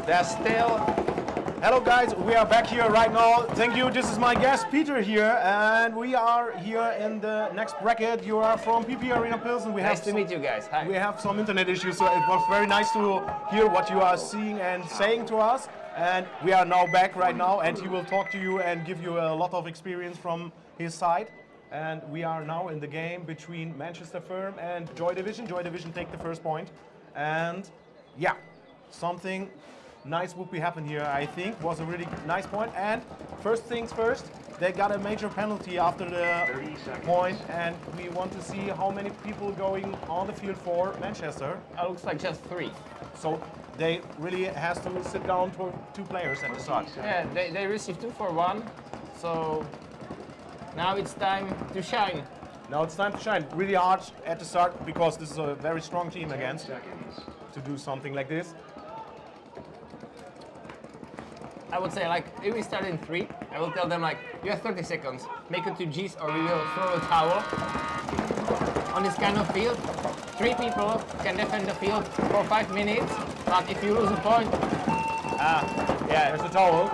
They're still. Hello guys, we are back here right now. Thank you. This is my guest Peter here, and we are here in the next bracket. You are from PP Arena Pilsen. Nice to meet you guys. Hi. We have some internet issues, so it was very nice to hear what you are seeing and saying to us. And we are now back right now, and he will talk to you and give you a lot of experience from his side. And we are now in the game between Manchester Firm and Joy Division. Joy Division take the first point, and yeah, something nice would be happen here, I think. Was a really nice point. And first things first, they got a major penalty after the point, and we want to see how many people going on the field for Manchester. It looks like just 3. So they really has to sit down to 2 players at the start. Yeah, they received 2 for 1. So now it's time to shine. Now it's time to shine really hard at the start, because this is a very strong team against to do something like this. I would say, like, if we start in 3, I will tell them, like, you have 30 seconds. Make it 2 Gs or we will throw a towel. On this kind of field, 3 people can defend the field for 5 minutes, but if you lose a point, yeah, There's a towel.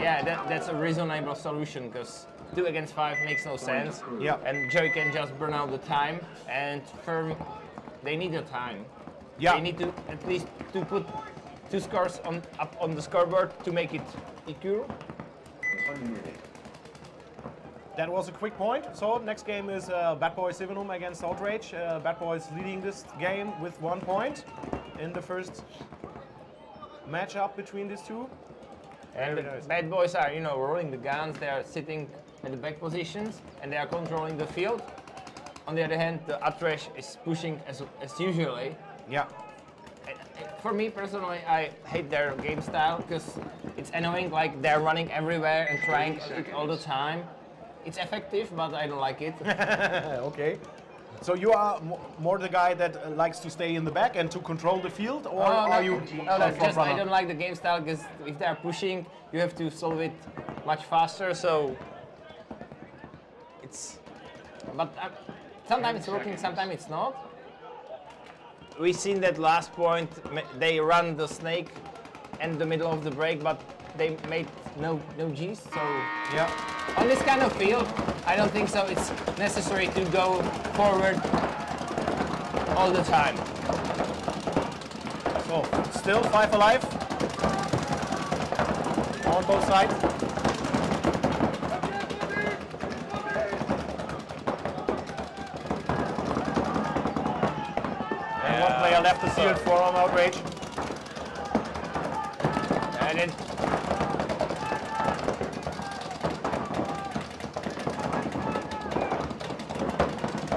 yeah, that's a reasonable solution, because 2 against 5 makes no sense. Yeah. And Joy can just burn out the time, and Firm, they need the time. Yeah. They need to at least to put 2 scores up on the scoreboard to make it equal. That was a quick point. So next game is Bad Boys Sevenum against Outrage. Bad Boys leading this game with 1 point in the first matchup between these two. And the Bad Boys are, you know, rolling the guns. They are sitting at the back positions and they are controlling the field. On the other hand, the Outrage is pushing as usually. Yeah. For me personally, I hate their game style because it's annoying. Like, they're running everywhere and trying it all the time. It's effective, but I don't like it. Okay. So you are more the guy that likes to stay in the back and to control the field, or are you no, just I don't like the game style because if they're pushing, you have to solve it much faster. So it's, but sometimes it's working, sometimes it's not. We've seen that last point, they run the snake in the middle of the break, but they made no Gs. So Yeah. on this kind of field, I don't think so. It's necessary to go forward all the time. So still 5 alive on both sides. And 1 player left the field for Outrage. And it,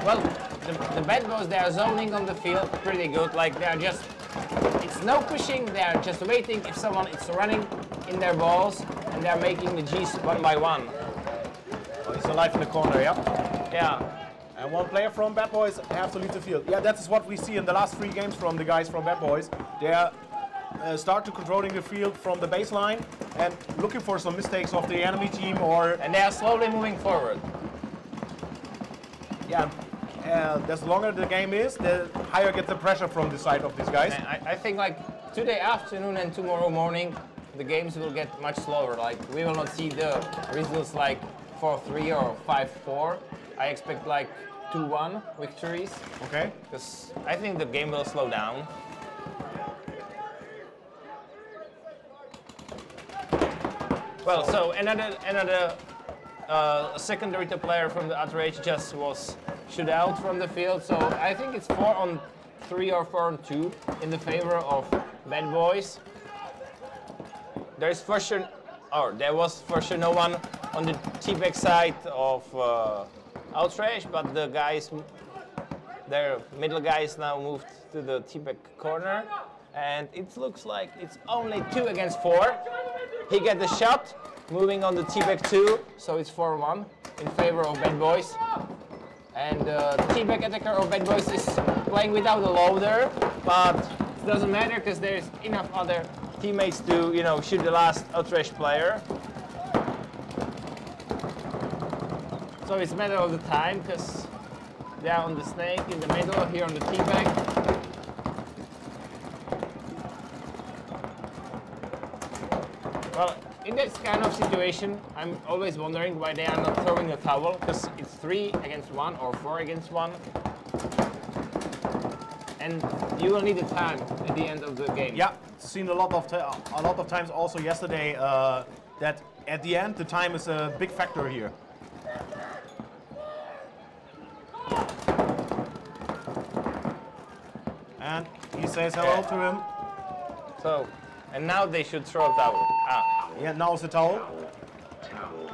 well, the Bad Boys, they are zoning on the field pretty good. Like, they are just, it's no pushing, they are just waiting if someone is running in their balls, and they are making the Gs 1 by 1. Oh, he's alive in the corner, yeah. Yeah. And 1 player from Bad Boys have to leave the field. Yeah, that is what we see in the last 3 games from the guys from Bad Boys. They are start to controlling the field from the baseline and looking for some mistakes of the enemy team, or And they are slowly moving forward. yeah. The longer the game is, the higher gets the pressure from the side of these guys. And I think, like, today afternoon and tomorrow morning, the games will get much slower. Like, we will not see the results like 4-3 or 5-4. I expect like 2-1 victories, Okay. because I think the game will slow down. Well, so another secondary player from the Outrage just was shot out from the field. So I think it's 4-on-3 or 4-on-2 in the favor of Bad Boys. There was for sure no one on the T-back side of Outrage, but the guys, their middle guys now moved to the T-back corner, and it looks like it's only 2 against 4. He got the shot, moving on the T-back 2, so it's 4-1 in favor of Bad Boys. And the T-back attacker of Bad Boys is playing without a loader, but it doesn't matter because there's enough other teammates to, you know, shoot the last Outrage player. So it's a matter of the time because they are on the snake in the middle, here on the T-back. Well, in this kind of situation, I'm always wondering why they are not throwing a towel, because it's 3 against 1 or 4 against 1. And you will need the time at the end of the game. Yeah, seen a lot of times also yesterday that at the end the time is a big factor here. And he says hello to him. So, and now they should throw a towel. Yeah, now it's the towel. Towel.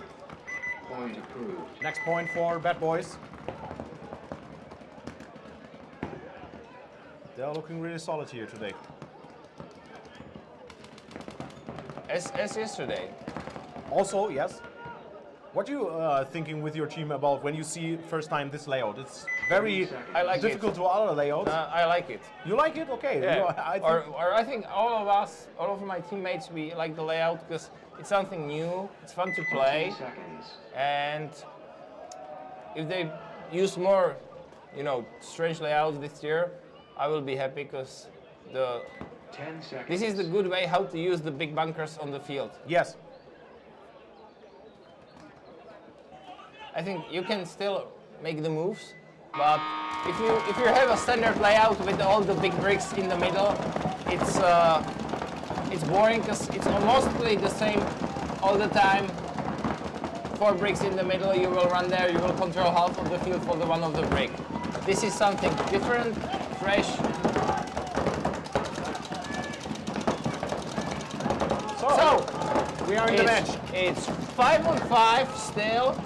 Point approved. Next point for Bad Boys. They're looking really solid here today. As yesterday. Also, yes. What you thinking with your team about when you see first time this layout? It's very I like difficult to other layouts. I like it. You like it? Okay. Yeah. I think or I think all of us, all of my teammates, we like the layout because it's something new. It's fun to play. 15 seconds. And if they use more, strange layouts this year, I will be happy because 10 seconds. this is the good way how to use the big bunkers on the field. yes. I think you can still make the moves, but if you have a standard layout with all the big bricks in the middle, it's boring because it's mostly the same all the time. 4 bricks in the middle, you will run there, you will control half of the field for the one of the brick. This is something different, fresh. So We are in the match. it's 5-on-5 still.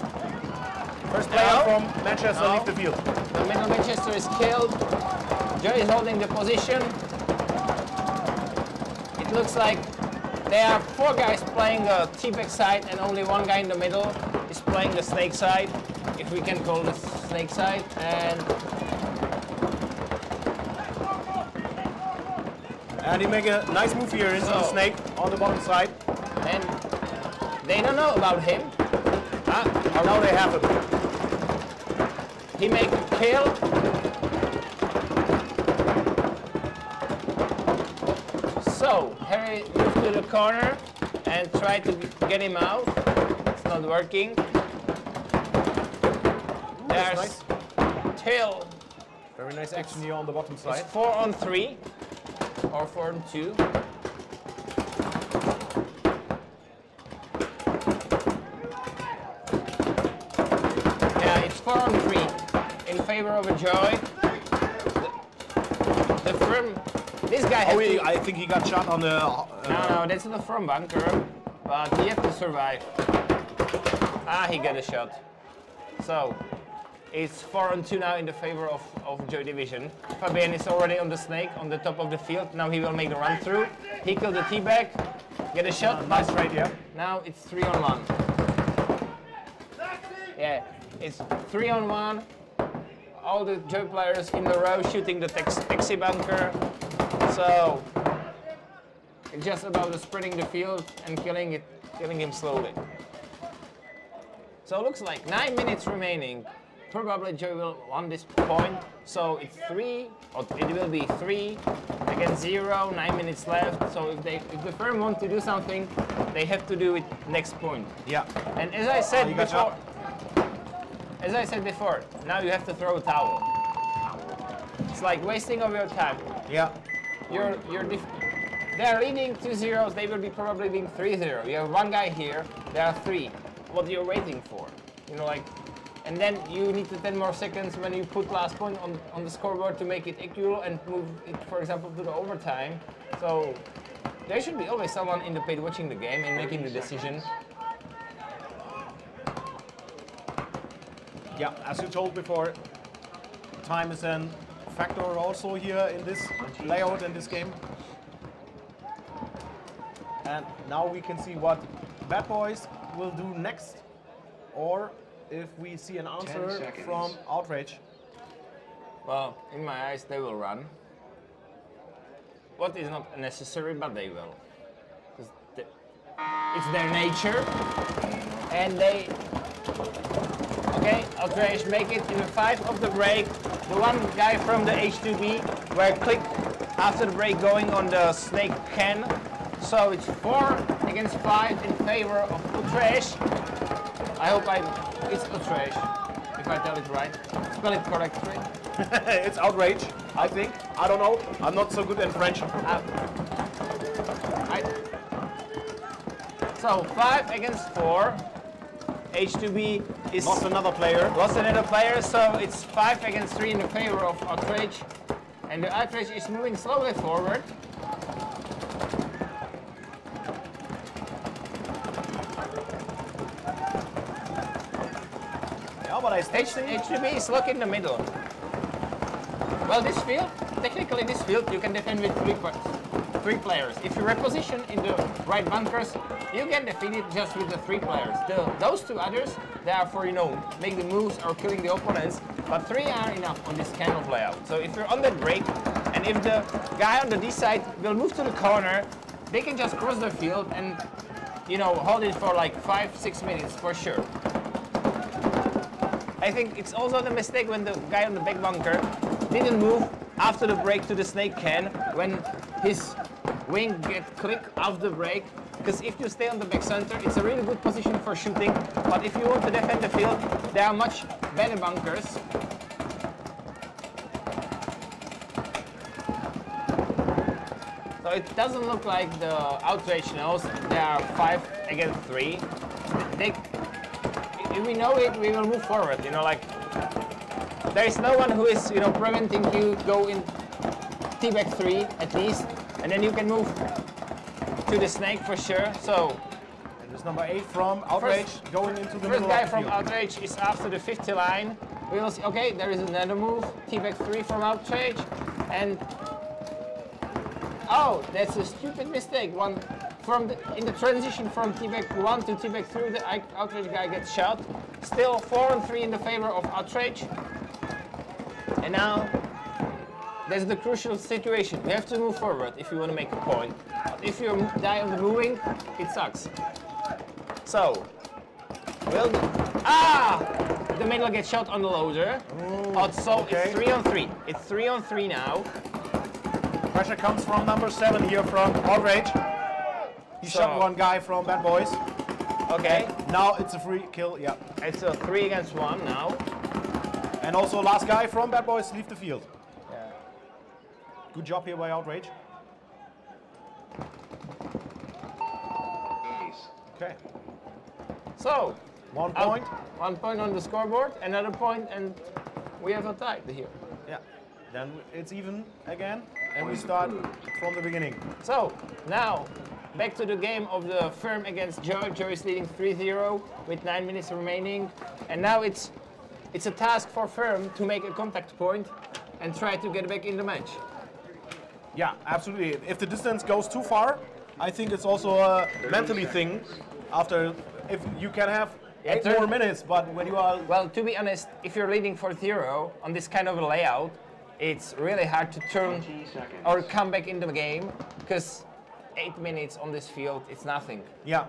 First player No. from Manchester No. leave the field. The middle Manchester is killed. Joe is holding the position. It looks like there are 4 guys playing the T-back side and only 1 guy in the middle is playing the snake side, if we can call it snake side. And he make a nice move here into the So- snake on the bottom side. And they don't know about him. Now they have him. He make a kill. So Harry moved to the corner and tried to get him out. It's not working. There's nice. Till. Very nice action here on the bottom It's side. 4-on-3 or 4-on-2. Yeah, it's 4-on-3 in favor of a Joy. The firm. This guy has to. I think he got shot on the. No, that's the front bunker, but he have to survive. He got a shot. So, it's 4-on-2 now in the favor of Joy Division. Fabian is already on the snake on the top of the field. Now he will make the run through. He killed the T-back, get a shot. Nice trade, yeah. Now it's 3-on-1. Yeah, it's 3-on-1. All the Joy players in the row shooting the taxi bunker. So it's just about spreading the field and killing him slowly. So it looks like 9 minutes remaining. Probably Joy will win this point. So it's 3, or it will be 3 against 0. 9 minutes left. So if the firm want to do something, they have to do it next point. Yeah. And as I said you got before, now you have to throw a towel. It's like wasting of your time. Yeah. They are leading 2-0. They will be probably being 3-0. You have 1 guy here. There are 3. What you're waiting for? And then you need 10 more seconds when you put last point on the scoreboard to make it equal and move it, for example, to the overtime. So there should be always someone in the pit watching the game and making the decision. Yeah, as you told before, time is a factor also here in this layout in this game. And now we can see what Bad Boys will do next, or if we see an answer 10 seconds. from Outrage. Well, in my eyes, they will run. What is not necessary, but they will. 'Cause it's their nature, and they. Okay, Outrage make it in the 5 of the break. The 1 guy from the H2B were click after the break going on the snake can. So it's 4 against 5 in favor of Utrecht. I hope it's Utrecht, if I tell it right. Spell it correctly. It's outrage, I think. I don't know. I'm not so good in French. So 5 against 4. H2B is Lost another player. lost another player, so it's 5 against 3 in the favor of Utrecht. And the Utrecht is moving slowly forward. Yeah, but I still H2B is locked in the middle. Well, this field, technically this field, you can defend with three players. If you reposition in the right bunkers, you can defeat it just with the 3 players. Those 2 others, they are for, make the moves or killing the opponents, but 3 are enough on this kind of layout. So if you're on that break, and if the guy on the D side will move to the corner, they can just cross the field and, hold it for like 5-6 minutes for sure. I think it's also the mistake when the guy on the back bunker didn't move after the break to the snake can when his wing get click off the break. Because if you stay on the back center, it's a really good position for shooting. But if you want to defend the field, there are much better bunkers. So it doesn't look like the outrage knows there are 5 against 3. If we know it, we will move forward. There is no one who is, preventing you go in T-back 3 at least, and then you can move to the snake for sure. So there's number 8 from Outrage going into the middle first guy of the from field. Outrage is after the 50 line. We will see. Okay, there is another move. T-back 3 from Outrage, and oh, that's a stupid mistake. In the transition from T-back 1 to T-back 3, the Outrage guy gets shot. Still 4-3 in the favor of Outrage. And now, that's the crucial situation. We have to move forward if you want to make a point. But if you die on the moving, it sucks. So, the middle gets shot on the loader. So okay. it's 3-3. It's 3-3 now. Pressure comes from number 7 here from Outrage. He shot one guy from Bad Boys. Okay. Now it's a free kill, yeah. It's a 3 against 1 now. And also last guy from Bad Boys leave the field. Yeah. Good job here by Outrage. Okay. So, 1 point. 1 point on the scoreboard, another point, and we have a tie here. Yeah. Then it's even again, and we start from the beginning. So, now, back to the game of the Firm against Joe. Joe is leading 3-0 with 9 minutes remaining. And now it's a task for Firm to make a contact point and try to get back in the match. Yeah, absolutely. If the distance goes too far, I think it's also a mentally thing. If you can have 8 more minutes, but when you are... Well, to be honest, if you're leading 4-0 on this kind of a layout, it's really hard to turn or come back in the game, because 8 minutes on this field, it's nothing. Yeah.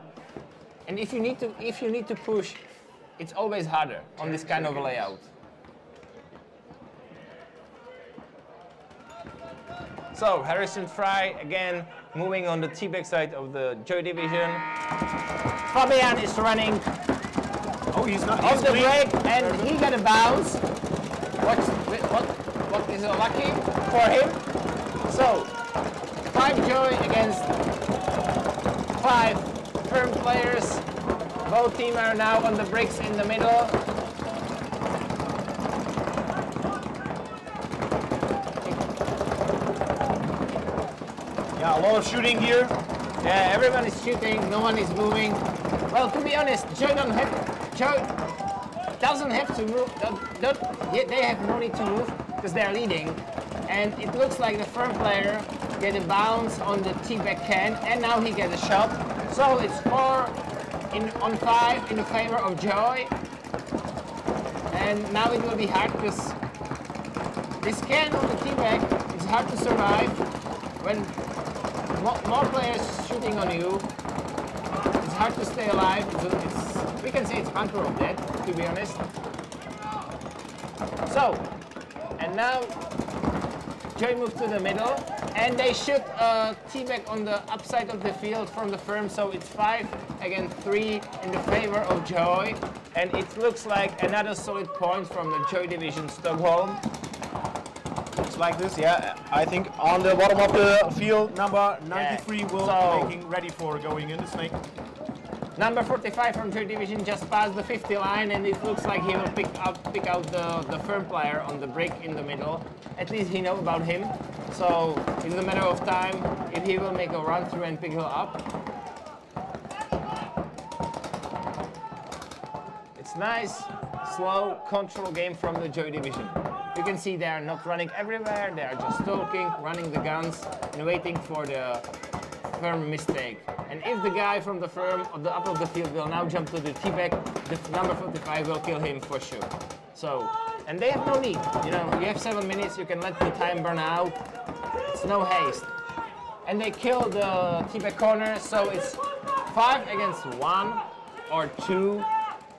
And if you need to push, it's always harder on this kind of a layout. So Harrison Fry again moving on the T-back side of the Joy division. Fabian is running He's not off the break, and he got a bounce. What is lucky for him? So 5 Joy against 5 Firm players. Both teams are now on the breaks in the middle. Yeah, a lot of shooting here. Yeah, everyone is shooting, no one is moving. Well, to be honest, Joy doesn't have to move. They have no need to move because they're leading. And it looks like the Firm player get a bounce on the T-back can, and now he gets a shot. So it's 4 on 5 in the favor of Joy. And now it will be hard because this can on the T-back, it's hard to survive when more players shooting on you. It's hard to stay alive. We can say it's bunker of death, to be honest. So, and now Joy moves to the middle. And they shoot a teabag on the upside of the field from the firm, so it's 5 against 3 in the favor of Joy. And it looks like another solid point from the Joy Division Stockholm. Looks like this, yeah. I think on the bottom of the field, number 93 will So- making ready for going in the snake. Number 45 from Joy Division just passed the 50 line, and it looks like he will pick out the firm player on the break in the middle. At least he knows about him. So it's a matter of time if he will make a run through and pick him up. It's nice, slow, control game from the Joy Division. You can see they are not running everywhere, they are just stalking, running the guns, and waiting for the firm mistake. And if the guy from the firm on the upper of the field will now jump to the teabag, the number 45 will kill him for sure. So, and they have no need. You know, you have 7 minutes, you can let the time burn out. It's no haste. And they kill the teabag corner, so it's 5 against 1 or 2.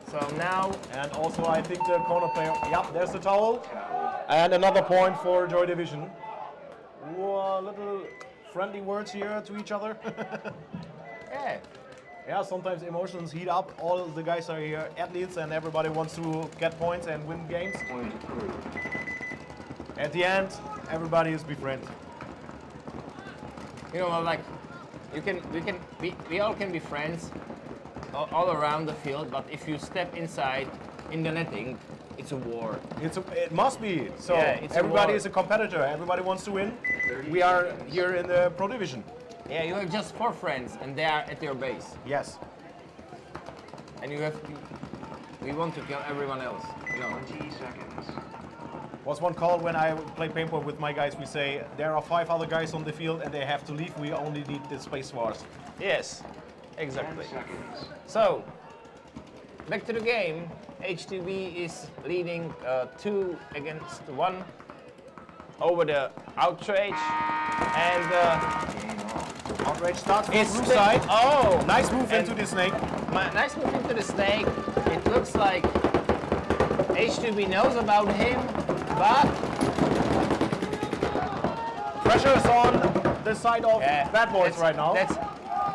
So now, And also I think the corner player, yeah, there's the towel. And another point for Joy Division. Whoa, little friendly words here to each other. yeah. Yeah, sometimes emotions heat up. All the guys are here athletes and everybody wants to get points and win games. Point approved. At the end, everybody is befriended. You know, like, we all can be friends all around the field, but if you step inside in the netting, it's a war. It must be. So Yeah, it's a everybody war. is a competitor. Everybody wants to win. We are here in the Pro Division. Yeah, you have just 4 friends, and they are at your base, Yes. and we want to kill everyone else. You know. 20 seconds. Was one call when I play paintball with my guys. We say there are 5 other guys on the field and they have to leave. We only need the space for us. Yes, 10 exactly. seconds. So, back to the game. H2B is leading 2 against 1 over the Outrage, and Game on. Outrage starts from the it's blue the- side. Oh, Nice move And- into the snake. nice move into the snake. It looks like H2B knows about him, but Pressure is on the side of Bad Boys right now. That's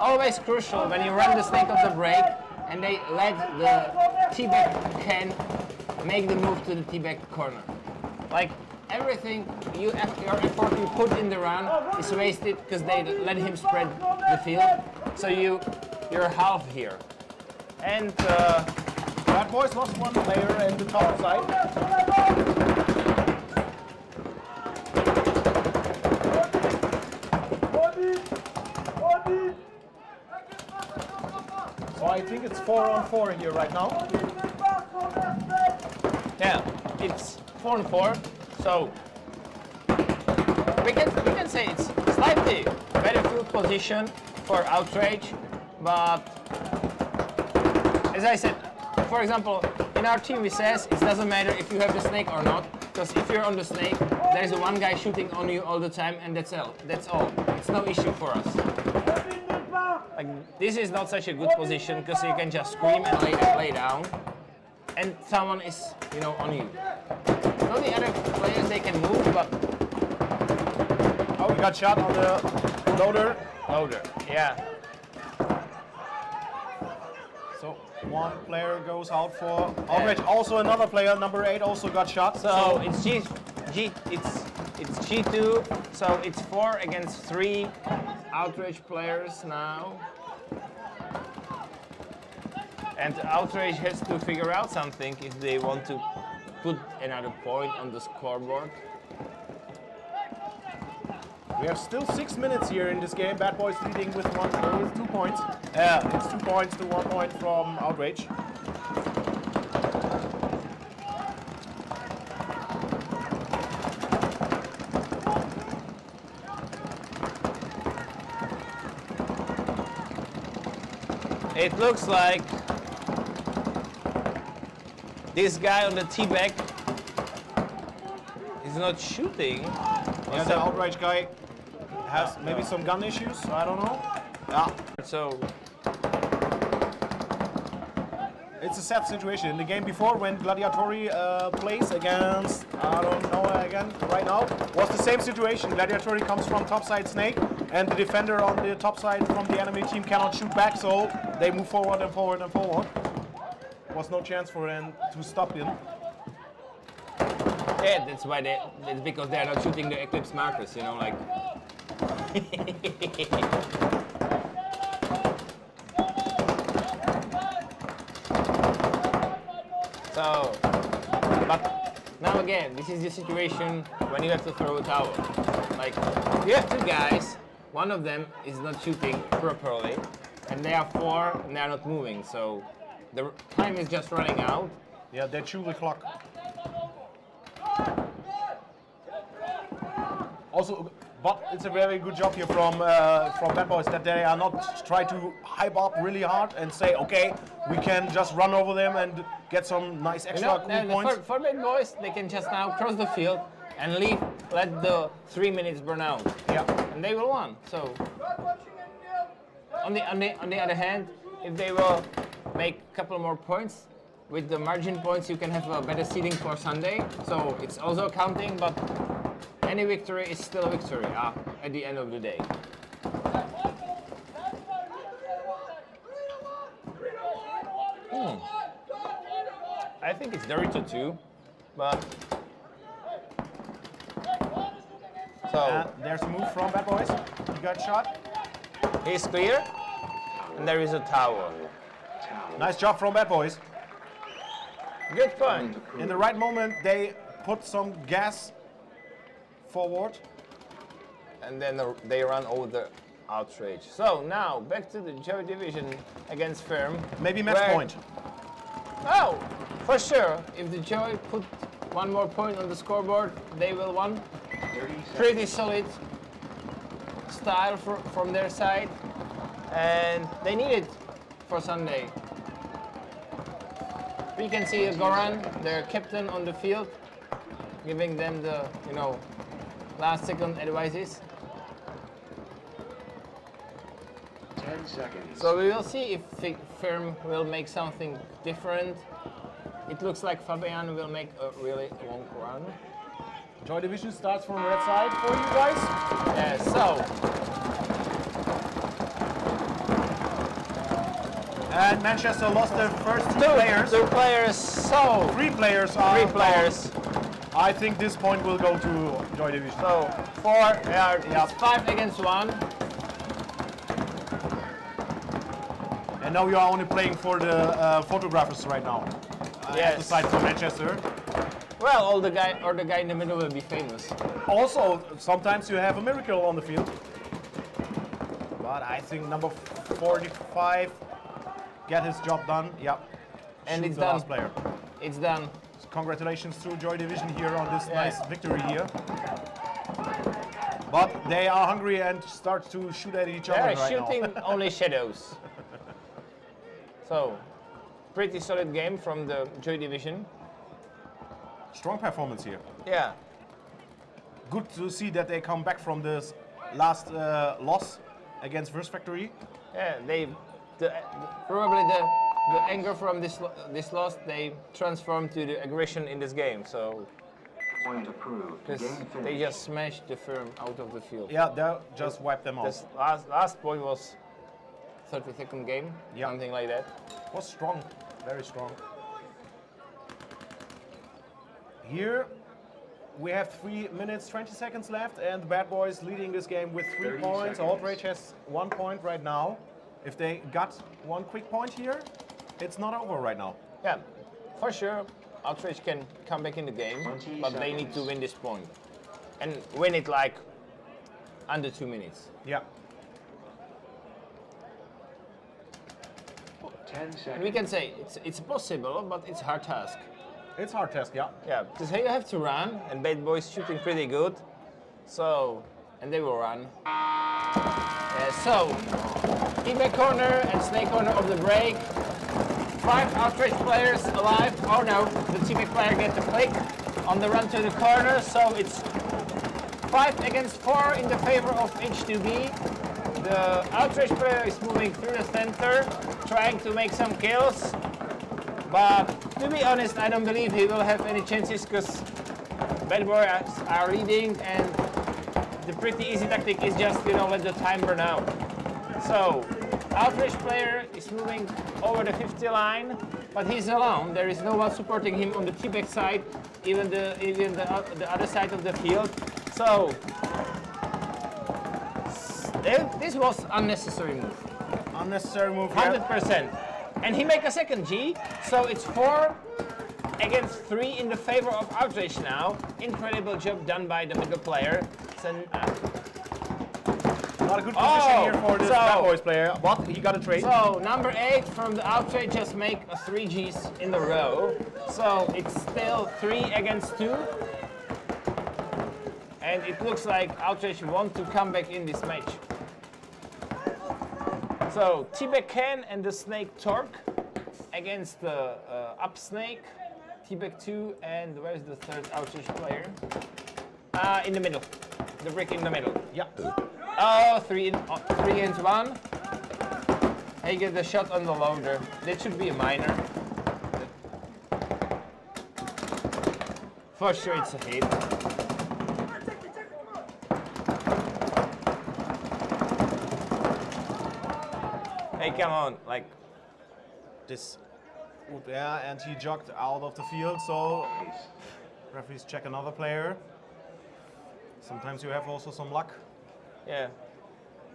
always crucial when you run the snake off the break and they let the teabag can make the move to the teabag corner. Like everything your effort you put in the run is wasted because they let him spread the field. So you're half here. And Bad Boys lost one player in the top side. So I think it's 4-on-4 here right now. yeah, it's 4-4. So we can say it's slightly better field position for Outrage, but as I said, for example, in our team we says it doesn't matter if you have the snake or not, because if you're on the snake, there's one guy shooting on you all the time, and that's all. That's all. It's no issue for us. Like this is not such a good position because you can just scream and lay down, and someone is on you. All the other players they can move, but Oh, we got shot on the loader. loader, yeah. So one player goes out for Outrage. Also another player, number 8, also got shot. So it's G2, so it's 4 against 3 Outrage players now. And Outrage has to figure out something if they want to put another point on the scoreboard. We have still 6 minutes here in this game. Bad Boys leading with 2 points. It's 2 points to 1 point from Outrage. It looks like this guy on the teabag is not shooting. Yeah, the Outrage guy has maybe some gun issues. I don't know. Yeah. So it's a sad situation. In the game before, when Gladiatori plays against, I don't know again, right now, was the same situation. Gladiatori comes from topside Snake, and the defender on the top side from the enemy team cannot shoot back, so they move forward and forward and forward. Was no chance for them to stop him. Yeah, that's why it's because they're not shooting the Eclipse markers, you know, like. So, but now again, this is the situation when you have to throw a tower. Like, you have two guys, one of them is not shooting properly, and they are four and they are not moving, so the time is just running out. Yeah, they chew the clock. Also, but it's a very good job here from Bad Boys that they are not try to hype up really hard and say, okay, we can just run over them and get some nice extra cool points. For Bad Boys, they can just now cross the field and leave, let the 3 minutes burn out. Yeah. And they will win. So, on the other hand, if they will make a couple more points, with the margin points, you can have a better seeding for Sunday. So it's also counting, but any victory is still a victory at the end of the day. I think it's Dorito too, but so There's a move from Bad Boys. He got shot. he's clear, and there is a tower. Nice job from Bad Boys. Good point. In the right moment, they put some gas forward. And then they run over the outrage. So now back to the Joy Division against Firm. Maybe match where- point. Oh, for sure. If the Joy put one more point on the scoreboard, they will win. 30 Pretty solid style from their side, and they need it for Sunday. We can see Goran, their captain, on the field, giving them the last second advices. 10 seconds. So we will see if Firm will make something different. It looks like Fabian will make a really long run. Joy Division starts from red side for you guys. So And Manchester lost their first two players. two players, so Three players are three players. I think this point will go to Joy Division. So four, it's 5 against 1. And now you are only playing for the photographers right now. Yes. The side for Manchester. Well, the guy in the middle will be famous. Also, sometimes you have a miracle on the field. But I think number 45 get his job done. Yep. And Shoot it's the done. last player. It's done. Congratulations to Joy Division here on this Yeah. nice victory here. But they are hungry and start to shoot at each other They're right shooting now. only shadows. So, pretty solid game from the Joy Division. Strong performance here. Yeah. Good to see that they come back from this last loss against Verse Factory. Yeah, probably the anger from this loss they transformed to the aggression in this game. So Point approved. Game they finished. just smashed the Firm out of the field. Yeah, they just wiped them out. This last point was 30-second game, Yeah. something like that. Was strong, very strong. Here we have 3 minutes 20 seconds left, and the Bad Boys leading this game with 3 30 points. seconds. Outrage has 1 point right now. If they got one quick point here, it's not over right now. Yeah, for sure, Outrage can come back in the game, 20 but they need to seconds. win this point. And win it like under 2 minutes. Yeah. 10 seconds. And we can say it's possible, but it's hard task. It's hard task, yeah. Yeah, because you have to run, and Bad Boys shooting pretty good. So, and they will run. So, teammate corner and snake corner of the break. 5 Outrage players alive. Oh no, the teammate player gets the click on the run to the corner. So it's 5 against 4 in the favor of H2B. The Outrage player is moving through the center, trying to make some kills. But to be honest, I don't believe he will have any chances because Bad Boys are leading, and the pretty easy tactic is just, you know, let the time burn out. So, Outrage player is moving over the 50 line, but he's alone. There is no one supporting him on the T-back side, even the other side of the field. So, this was unnecessary move. Unnecessary move. Yeah. 100%. And he make a second G, so it's 4 against 3 in the favor of Outrage now. Incredible job done by the middle player. Not a good position here for this Bad Boys player, but he got a trade. So number 8 from the Outrage just make a 3 Gs in the row. So it's still 3 against 2. And it looks like Outrage want to come back in this match. So T-back Ken and the Snake Torque against the Up Snake, T-back 2, and where's the third Outrage player? In the middle, the brick in the middle. Yeah. Oh, 3 against 1. He get the shot on the loader. That should be a minor. For sure it's a hit. Hey, come on, like This, yeah, and he jogged out of the field, so referees check another player. Sometimes you have also some luck. yeah.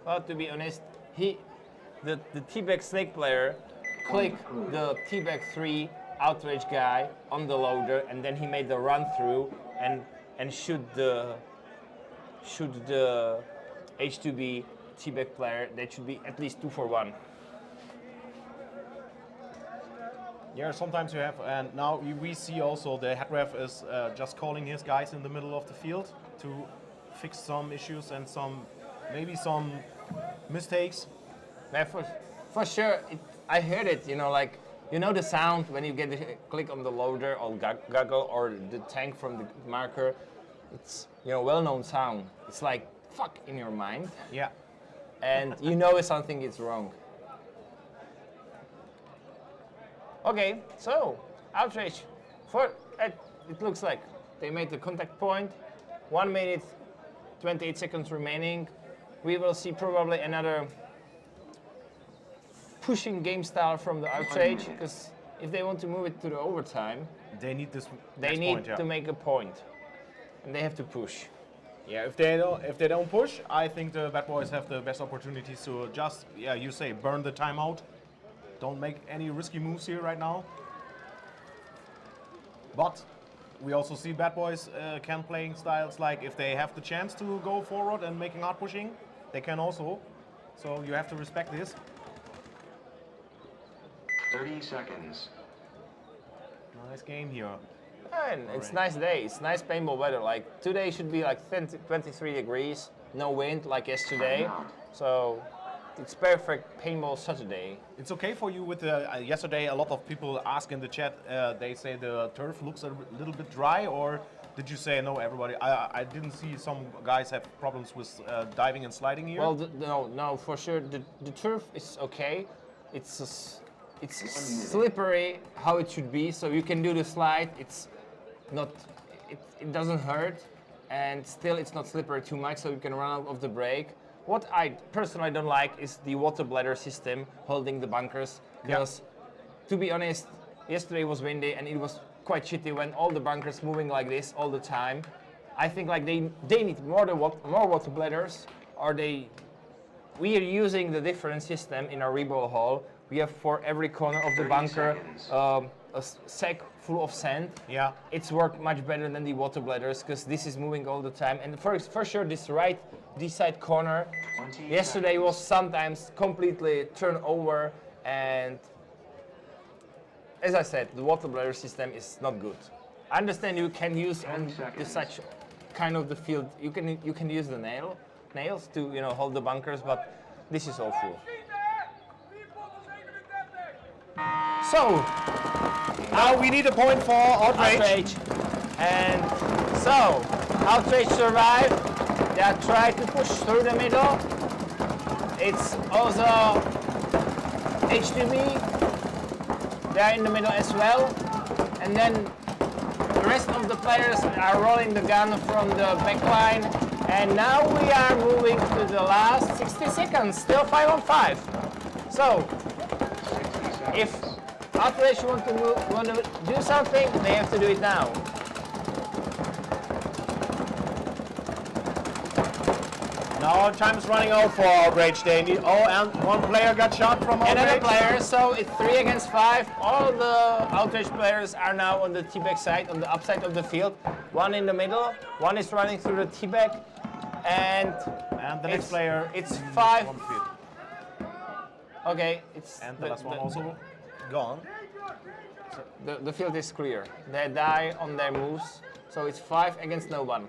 Well, to be honest, the T-back Snake player clicked the T-back 3 Outrage guy on the loader, and then he made the run through and shoot the H2B T-back player. That should be at least 2 for 1. Yeah, sometimes you have, and now we see also the head ref is just calling his guys in the middle of the field to fix some issues and maybe some mistakes. Yeah, for sure, I heard it, you know, like, you know the sound when you get the click on the loader or goggle or the tank from the marker. It's, you know, well-known sound. It's like, fuck in your mind. Yeah. And you know if something is wrong. Okay, so Outrage, it looks like they made the contact point. 1 minute, 28 seconds remaining. We will see probably another pushing game style from the Outrage, because if they want to move it to the overtime, They need this. they next need point, yeah. to make a point, and they have to push. Yeah, if they don't push, I think the Bad Boys have the best opportunities to just, yeah, you say, burn the timeout. Don't make any risky moves here right now. But we also see Bad Boys can playing styles like if they have the chance to go forward and making hard pushing, they can also. So you have to respect this. 30 seconds. Nice game here. And it's nice day. It's nice paintball weather. Like today should be like 23 degrees, no wind like yesterday. So it's perfect paintball Saturday. It's okay for you with yesterday. A lot of people ask in the chat. They say the turf looks a little bit dry, or did you say no? Everybody, I didn't see some guys have problems with diving and sliding here. Well, no, for sure. The turf is okay. It's slippery how it should be, so you can do the slide. It's not, it doesn't hurt, and still it's not slippery too much, so you can run out of the brake. What I personally don't like is the water bladder system holding the bunkers, because to be honest, yesterday was windy and it was quite shitty when all the bunkers moving like this all the time. I think like they need more water bladders, or we are using the different system in our reball hall. We have for every corner of the bunker a sack full of sand. Yeah. It's worked much better than the water bladders because this is moving all the time. And for sure, this side corner yesterday was sometimes completely turned over. And as I said, the water bladder system is not good. I understand you can use on such kind of the field. You can use the nails to hold the bunkers, but this is awful. So now we need a point for Outrage. And so Outrage survived. They are trying to push through the middle. It's also H2B they're in the middle as well. And then the rest of the players are rolling the gun from the back line. And now we are moving to the last 60 seconds, still 5 on 5. So, 60 seconds. if Outrage want to do something, they have to do it now. Now time is running out for Outrage. They need, and one player got shot from Outrage. Another player, so it's 3 against 5. All the Outrage players are now on the T-back side, on the upside of the field. One in the middle, one is running through the T-back, and the next player. It's 5. on field. Okay, it's And the last one also gone. the field is clear. They die on their moves, so it's 5 against no one.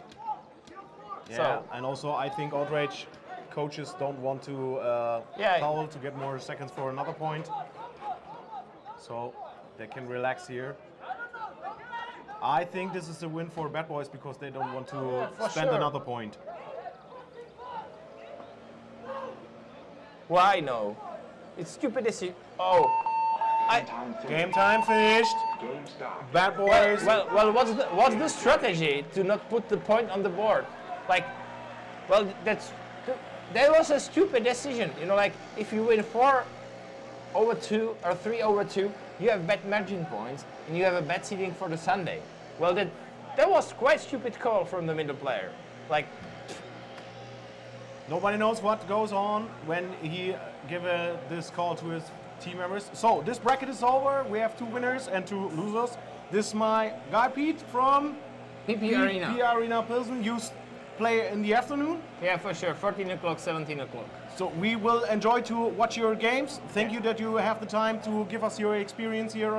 Yeah, So- and also I think Outrage coaches don't want to Yeah. foul to get more seconds for another point. So they can relax here. I think this is a win for Bad Boys because they don't want to for spend sure. another point. Why no? It's stupid decision. Oh, Time finished. Game time finished. Game stopped. Bad Boys. well, what's the strategy to not put the point on the board? Like, well, that was a stupid decision. You know, like if you win 4/2 or 3/2, you have bad margin points and you have a bad seeding for the Sunday. Well, that was quite stupid call from the middle player. Like, Nobody knows what goes on when he give this call to his team members. So this bracket is over. We have 2 winners and 2 losers. This is my guy Pete from PP Arena. P Arena Pilsen. You play in the afternoon. Yeah, for sure. 14 o'clock, 17 o'clock. So we will enjoy to watch your games. Thank you that you have the time to give us your experience here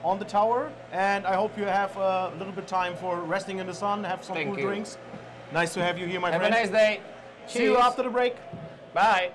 on the tower. And I hope you have a little bit time for resting in the sun, have some Thank cool you. drinks. Nice to have you here, my Have friend. a nice day. See you Cheers. after the break. Bye.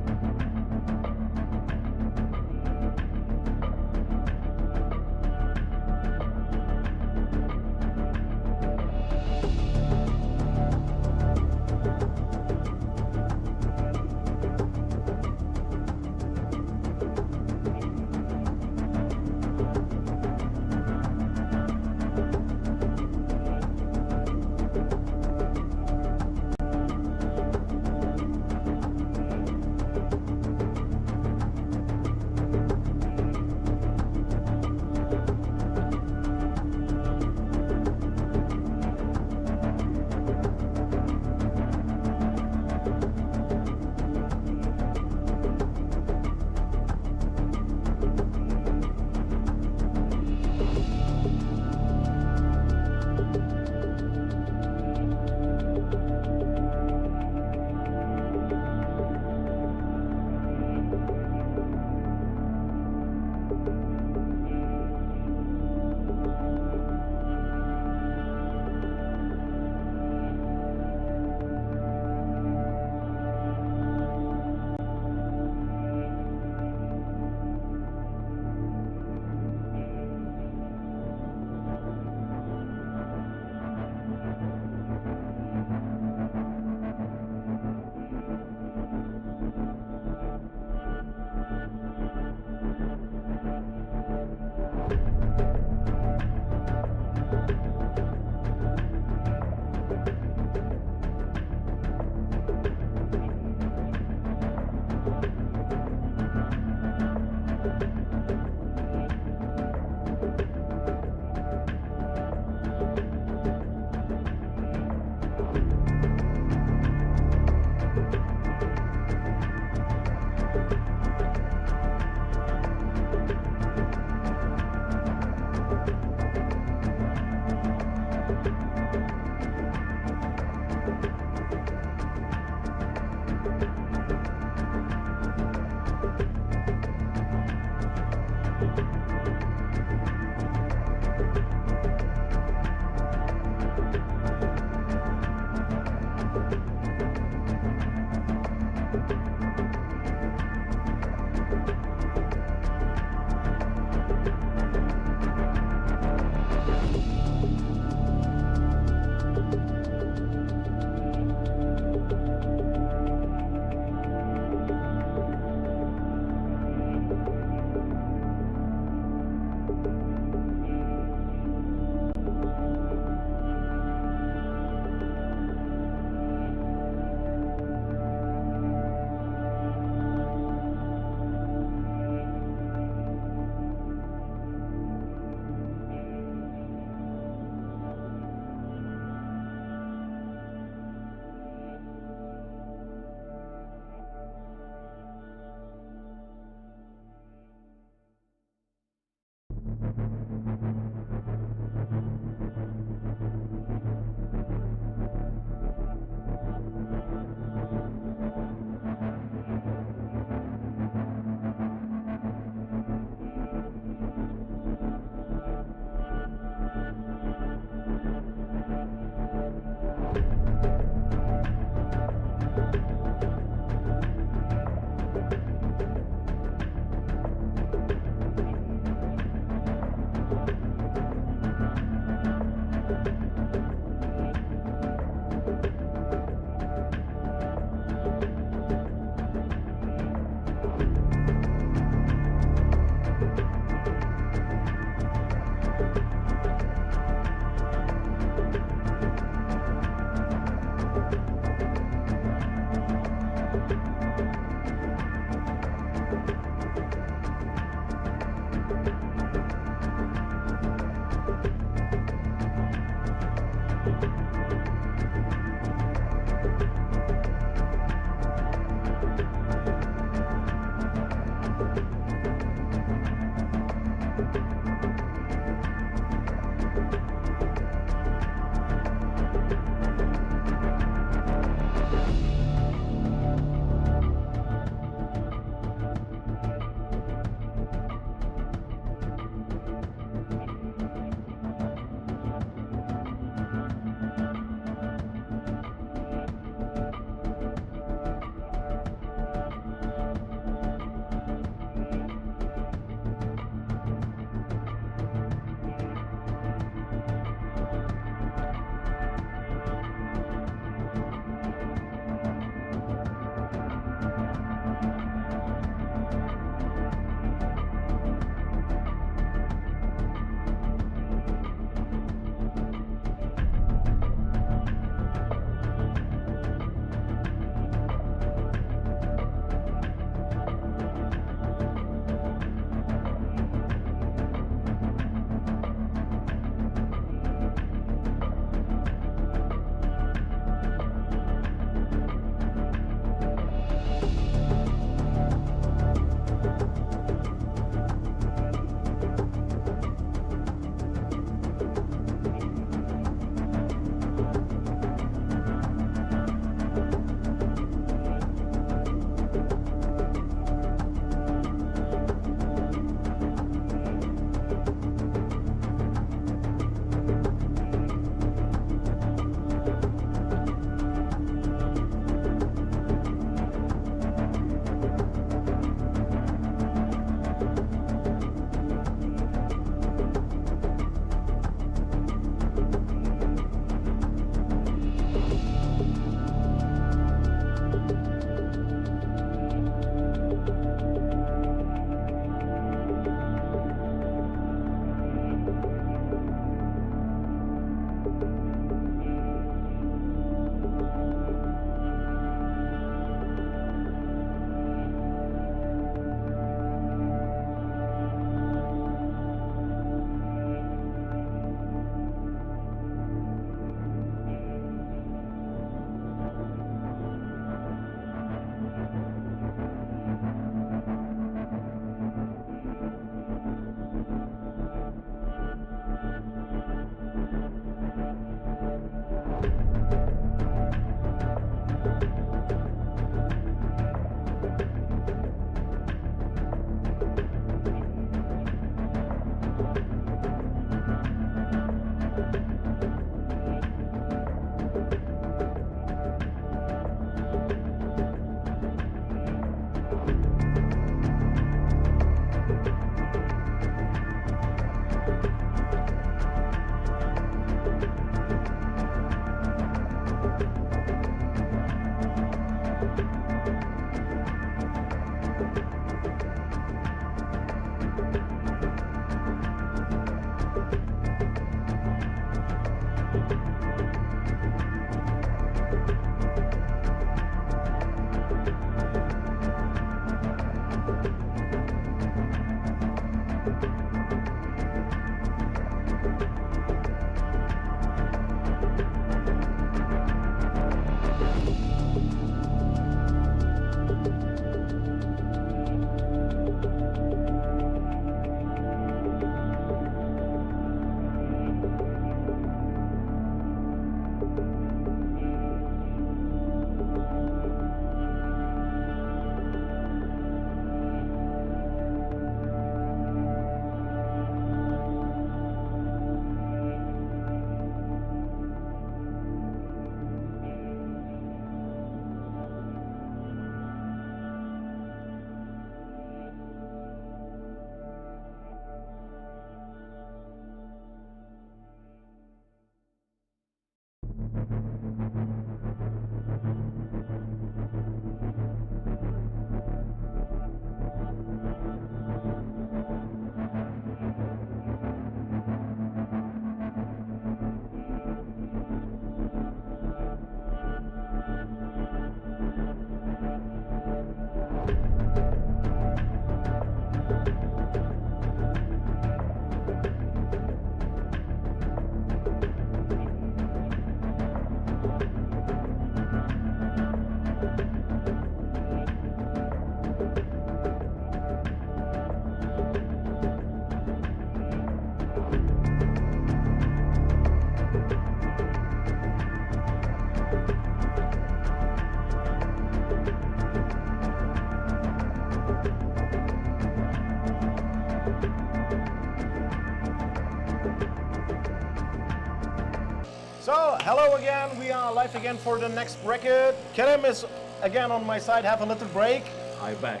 So, hello again. We are live again for the next bracket. Kerem is again on my side. Have a little break. I'm back.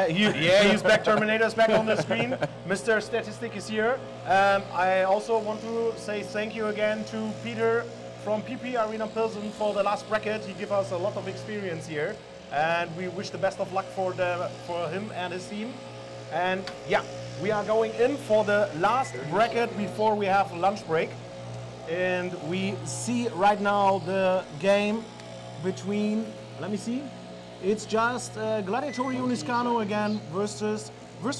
He's back. Terminator is back on the screen. Mr. Statistic is here. I also want to say thank you again to Peter from PP Arena Pilsen for the last bracket. He gave us a lot of experience here, and we wish the best of luck for him and his team. And yeah, we are going in for the last bracket before we have lunch break. And we see right now the game between, let me see, it's just Gladiator Uniscano again versus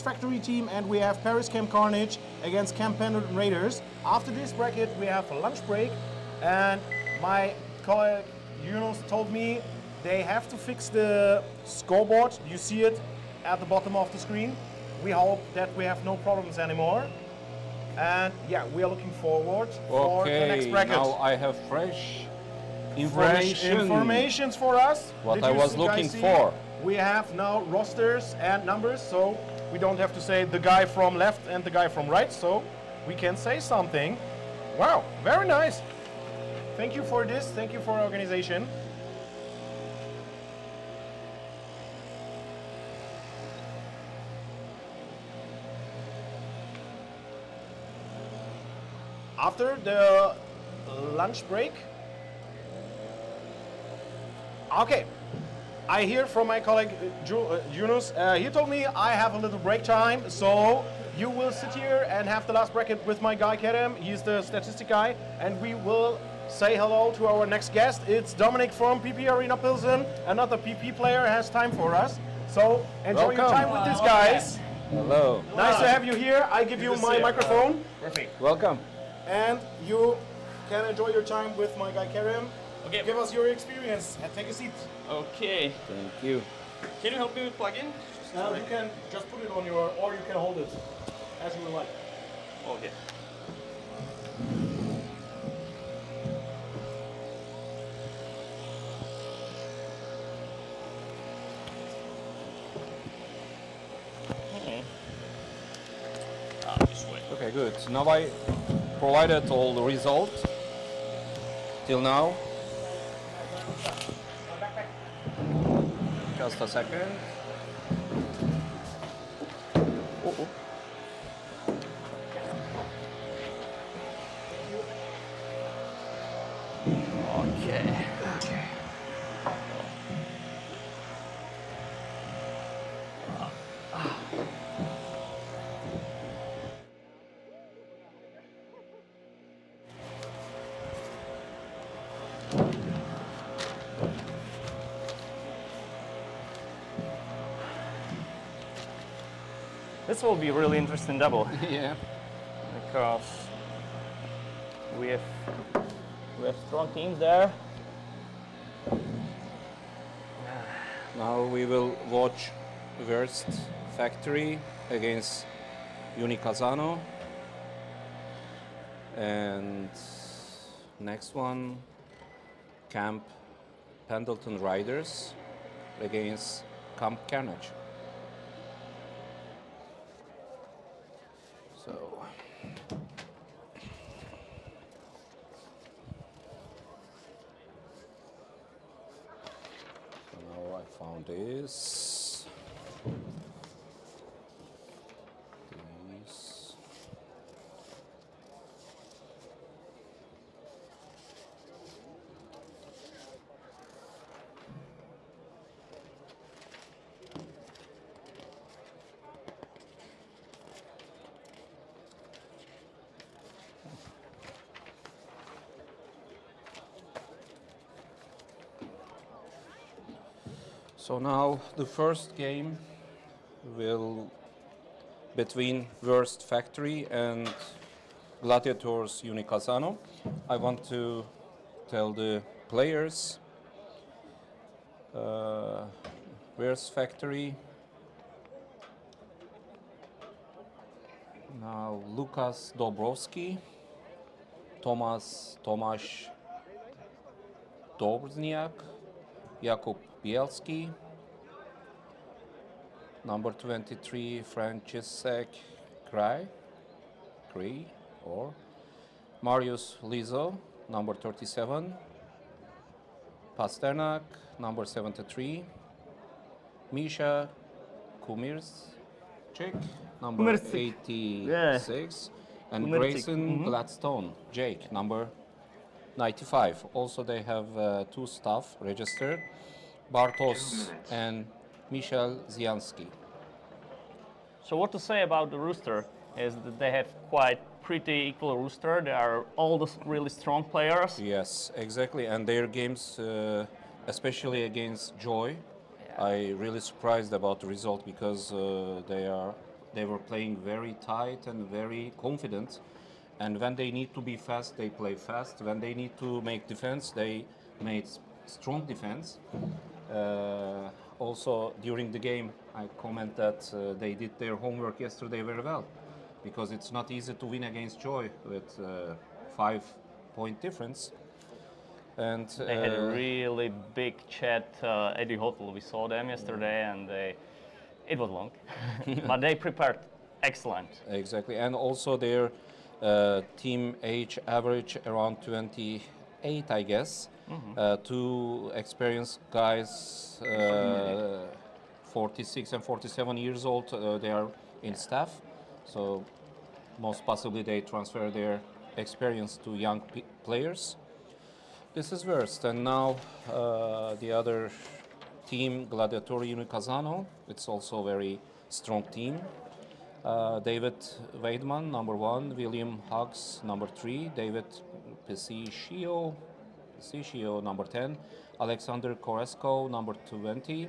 Factory team, and we have Paris Camp Carnage against Camp Pendleton Raiders. After this bracket we have a lunch break, and my colleague Yunus told me they have to fix the scoreboard. You see it at the bottom of the screen. We hope that we have no problems anymore. And yeah, we are looking forward for the next bracket. Now I have fresh information. Informations for us. What Did I you was guys looking see? for. We have now rosters and numbers, so we don't have to say the guy from left and the guy from right, so we can say something. Wow, very nice. Thank you for this. Thank you for organization. After the lunch break. Okay, I hear from my colleague Yunus. He told me I have a little break time, so you will sit here and have the last bracket with my guy Kerem. He's the statistic guy, and we will say hello to our next guest. It's Dominic from PP Arena Pilsen. Another PP player has time for us. So enjoy your time with these guys. Hello. Nice to have you here. I give you my microphone. Perfect. Welcome. And you can enjoy your time with my guy Kerem. Okay. Give us your experience and take a seat. Okay. Thank you. Can you help me with plug-in? You can just put it on your, or you can hold it as you would like. Okay. This way. Okay, good. Now I provided all the results till now. Just a second. Okay. This will be a really interesting double Yeah. because we have strong teams there. Now we will watch Worst Factory against Unicasano. And next one, Camp Pendleton Riders against Camp Carnage. So now I found this. This. So now the first game will between Worst Factory and Gladiators Unicasano. I want to tell the players. Worst Factory. Now Lukas Dobrowski, Tomasz Dobrzniak, Jakub Bielski, number 23 Franciszek Kraj, or Mariusz Lizo, number 37. Pasternak, number 73. Misha Kumirczyk, number Kumirczyk. 86. And Kumirczyk, Grayson Gladstone, Jake, number 95. Also, they have two staff registered, Bartos and Michel Zianski. So what to say about the rooster is that they have quite pretty equal rooster. They are all the really strong players. Yes, exactly. And their games, especially against Joy, I really surprised about the result because they were playing very tight and very confident. And when they need to be fast, they play fast. When they need to make defense, they made strong defense. Also, during the game, I comment that they did their homework yesterday very well, because it's not easy to win against Joy with 5-point difference. And They had a really big chat at the hotel. We saw them yesterday, and it was long, but they prepared excellent. Exactly, and also their team age average around 28, I guess. Two experienced guys, 46 and 47 years old, they are in staff. So most possibly they transfer their experience to young players. This is worst. And now the other team, Gladiatori Unicasano, it's also a very strong team. David Weidman, number 1, William Huggs, number 3, David Pesiccio, number 10, Alexander Koresko, number 20,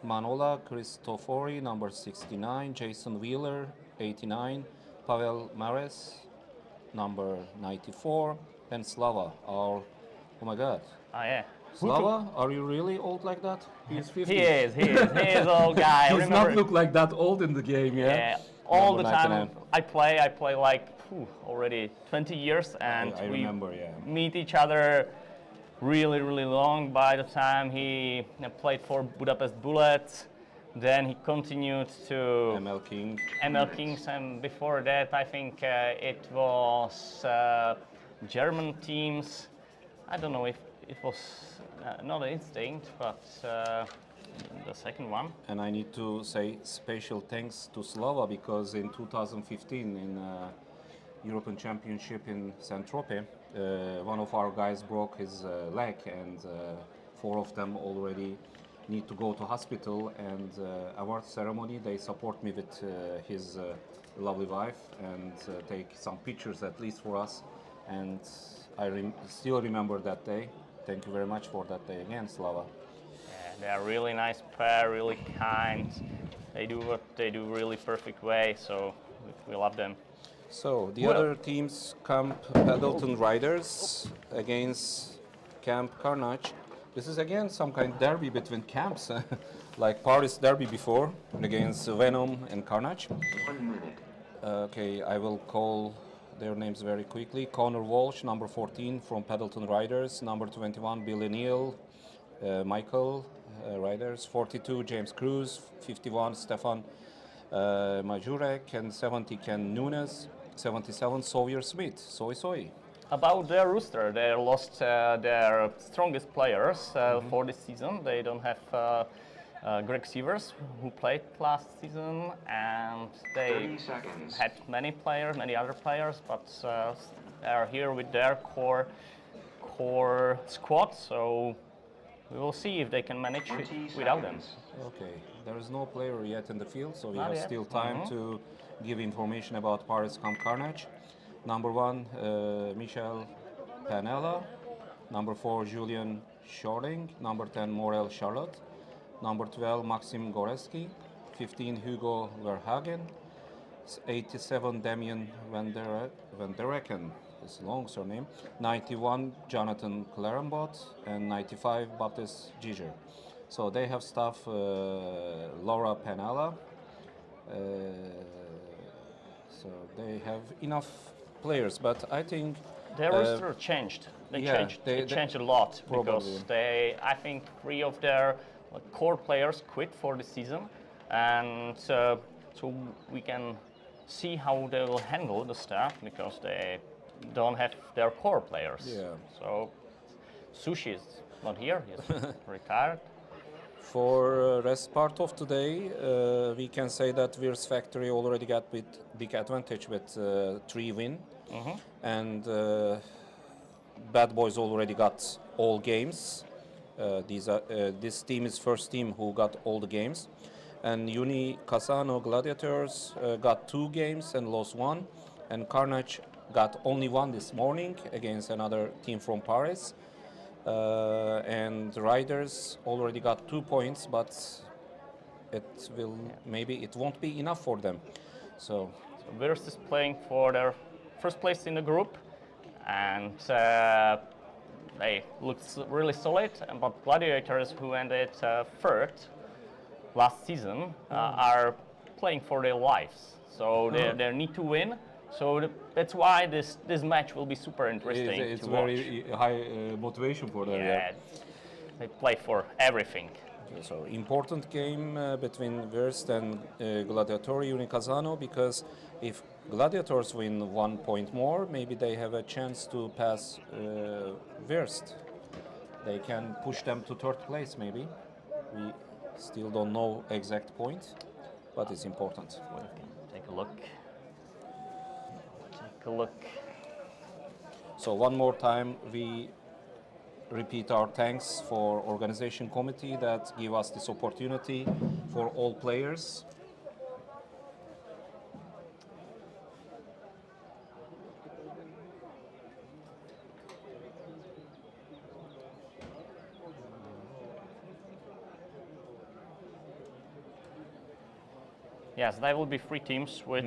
Manola Cristofori, number 69, Jason Wheeler, 89, Pavel Mares, number 94, and Slava, our, oh my God. Oh yeah. Slava, are you really old like that? He's 50. He is old guy. He does Remember, not look like that old in the game, yeah? yeah, all Number the time 99. I play like already 20 years, and I we remember, yeah. meet each other really long. By the time he played for Budapest Bullets, then he continued to ML Kings, and before that I think it was German teams. I don't know if it was not Instinct, but the second one. And I need to say special thanks to Slava, because in 2015 in European Championship in Saint-Tropez, one of our guys broke his leg, and 4 of them already need to go to hospital. And award ceremony, they support me with his lovely wife and take some pictures at least for us. And I still remember that day. Thank you very much for that day again, Slava. Yeah, they are really nice pair, really kind. They do what they do really perfect way, so we love them. So the other teams, Camp Pendleton Riders against Camp Carnage. This is again some kind of derby between camps, like Paris derby before against Venom and Carnage. 1 minute. Okay, I will call their names very quickly. Connor Walsh, number 14 from Pendleton Riders. Number 21, Billy Neal, Michael Riders. 42, James Cruz. 51, Stefan Majurek. And 70, Ken Nunes. 77, Sawyer Smith. Soy. About their rooster, they lost their strongest players for this season. They don't have Greg Sievers, who played last season, and they 30 seconds. had many other players, but they are here with their core squad. So we will see if they can manage 20 it without them. seconds. Okay, there is no player yet in the field, so we Not have yet. still time to give information about Paris Camp Carnage. Number 1, Michel Panella. Number 4, Julian Schorling. Number 10, Morel Charlotte. Number 12, Maxim Goreski. 15, Hugo Verhagen. 87, Damien Van der Recken. It's a long surname. 91, Jonathan Clarenbot. And 95, Baptiste Giger. So they have staff Laura Panella. So they have enough players, but I think Their roster changed. They changed a lot because I think 3 of their core players quit for the season, and so we can see how they will handle the staff, because don't have their core players. Yeah. So Sushi is not here, he's retired. For rest part of today, we can say that Virs Factory already got with big advantage with 3 win, and Bad Boys already got all games. This team is first team who got all the games, and Uni Casano Gladiators got 2 games and lost 1, and Carnage got only 1 this morning against another team from Paris. And Riders already got 2 points, but maybe it won't be enough for them. So Virs is playing for their first place in the group, and they look really solid. But Gladiators, who ended third last season, are playing for their lives. So they need to win. So that's why this match will be super interesting it's to watch. very high motivation for them. Yeah, they play for everything. So important game between Verst and Gladiatori Unicasano, because if Gladiators win 1 point more, maybe they have a chance to pass Verst. They can push them to 3rd place maybe. We still don't know exact point, but it's important. Take a look. Take a look. So one more time, we repeat our thanks for organization committee that give us this opportunity for all players. Yes, there will be 3 teams with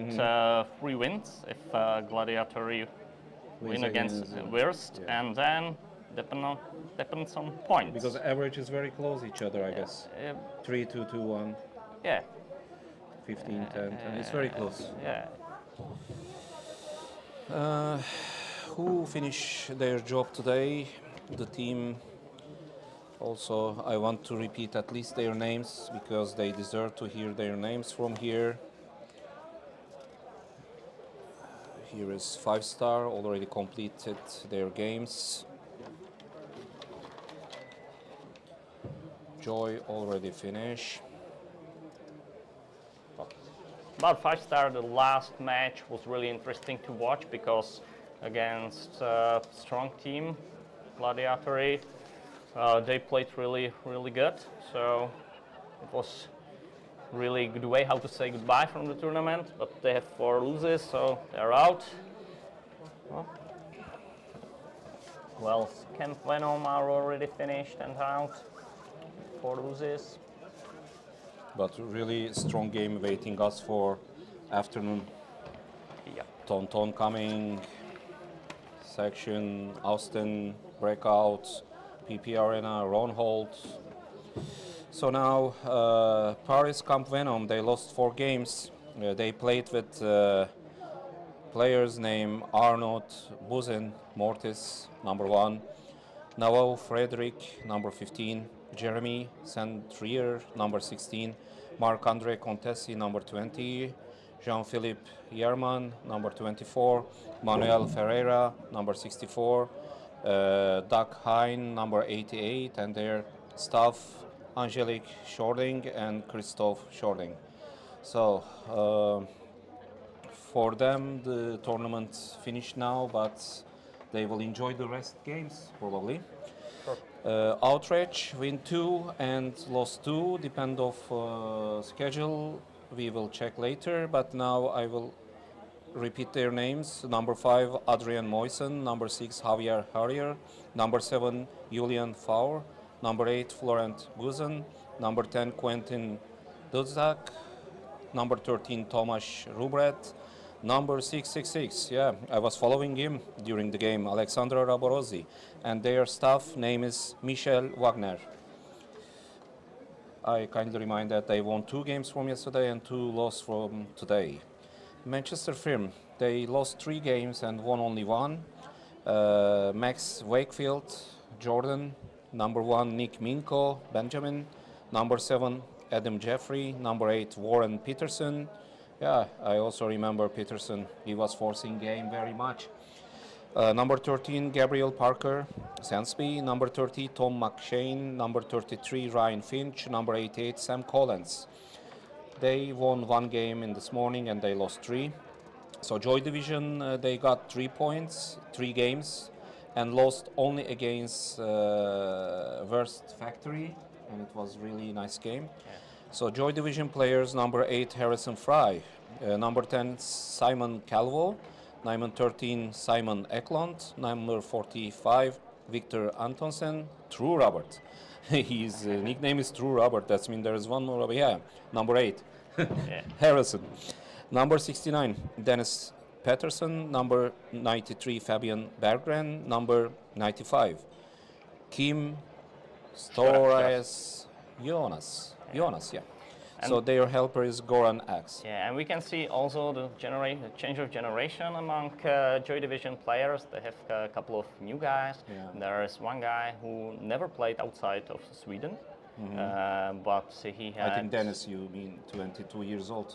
3 wins if Gladiatori win against Wirst, and then depends on points. Because average is very close each other, I guess. 3-2, 2-1, Yeah, 15-10, and it's very close. yeah. Who finished their job today? The team. Also, I want to repeat at least their names because they deserve to hear their names from here. Here is 5-star, already completed their games. Joy already finished. About 5-star, the last match was really interesting to watch because against a strong team, Gladiatori, they played really good. So it was really good way how to say goodbye from the tournament, but they have 4 losses, so they're out. Well, Camp Venom are already finished and out. 4 losses. But really strong game waiting us for afternoon. Yep. Tonton coming, Section, Austin, Breakout, PP Arena, Ronhold. So now Paris Camp Venom, they lost 4 games. They played with players named Arnaud Buzyn, Mortis, number 1, Navo Frederic, number 15, Jeremy Sandrier, number 16, Marc-André Contesi, number 20, Jean-Philippe Yerman, number 24, Manuel Ferreira, number 64, Doug Hein, number 88, and their staff, Angelique Shording and Christophe Shording. So for them, the tournament finished now, but they will enjoy the rest games probably. Outrage win 2 and lost 2, depend of schedule. We will check later, but now I will repeat their names. Number 5, Adrian Moisen. Number 6, Javier Harrier. Number 7, Julian Faur. Number 8, Florent Guzen. Number 10, Quentin Dudzak. Number 13, Tomasz Rubret. Number 666, yeah, I was following him during the game, Alexandra Raborozzi. And their staff name is Michel Wagner. I kindly remind that they won 2 games from yesterday and 2 lost from today. Manchester Firm, they lost 3 games and won only 1. Max Wakefield, Jordan. Number 1, Nick Minko, Benjamin. Number 7, Adam Jeffrey. Number 8, Warren Peterson. Yeah, I also remember Peterson. He was forcing game very much. Number 13, Gabriel Parker Sansby. Number 30, Tom McShane. Number 33, Ryan Finch. Number 88, Sam Collins. They won one game in this morning and they lost 3. So Joy Division, they got 3 points, 3 games, and lost only against Worst Factory, and it was really nice game. Yeah. So Joy Division players, number 8, Harrison Fry. Number 10, Simon Calvo. Number 13, Simon Eklund. Number 45, Victor Antonsen. True Robert. His nickname is True Robert. That means there is one more. Yeah, number 8, Yeah. Harrison. Number 69, Dennis Patterson. Number 93, Fabian Berggren. Number 95, Kim Stores Jonas. Yeah. So their helper is Goran Axe. Yeah, and we can see also the change of generation among Joy Division players. They have a couple of new guys. Yeah. There is one guy who never played outside of Sweden, but he had. I think Dennis, you mean 22 years old.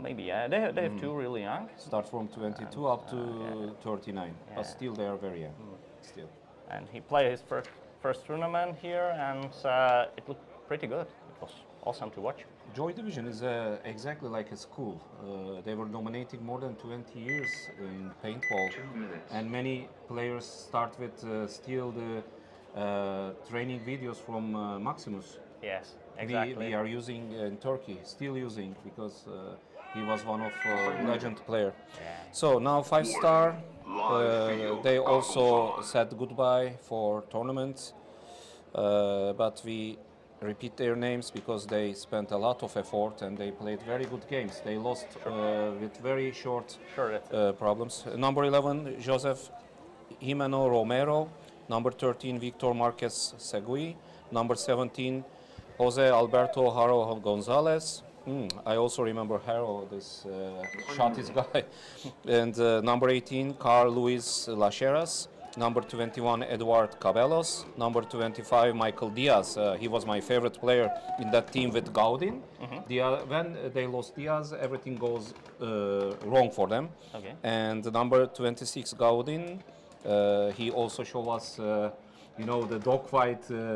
Maybe, yeah. They have two really young. Start from 22 up to 39, Yeah. but still they are very young. Still. And he played his first tournament here, and it looked pretty good. It was awesome to watch. Joy Division is exactly like a school. They were dominating more than 20 years in paintball, 2 minutes. and many players start with still the training videos from Maximus. Yes, exactly. We are using in Turkey, still using, because he was one of legend player. Yeah. So now 5-star, they also said goodbye for tournaments, but we repeat their names because they spent a lot of effort and they played very good games. They lost with very short problems. Number 11, Joseph Jimeno Romero. Number 13, Victor Marquez Segui. Number 17, Jose Alberto Haro Gonzalez. I also remember Haro, this shot guy. And number 18, Carl Luis Lacheras. Number 21, Eduard Cabellos. Number 25, Michael Diaz. He was my favorite player in that team with Gaudin. When they lost Diaz, everything goes wrong for them. Okay. And number 26, Gaudin. He also showed us, the dogfight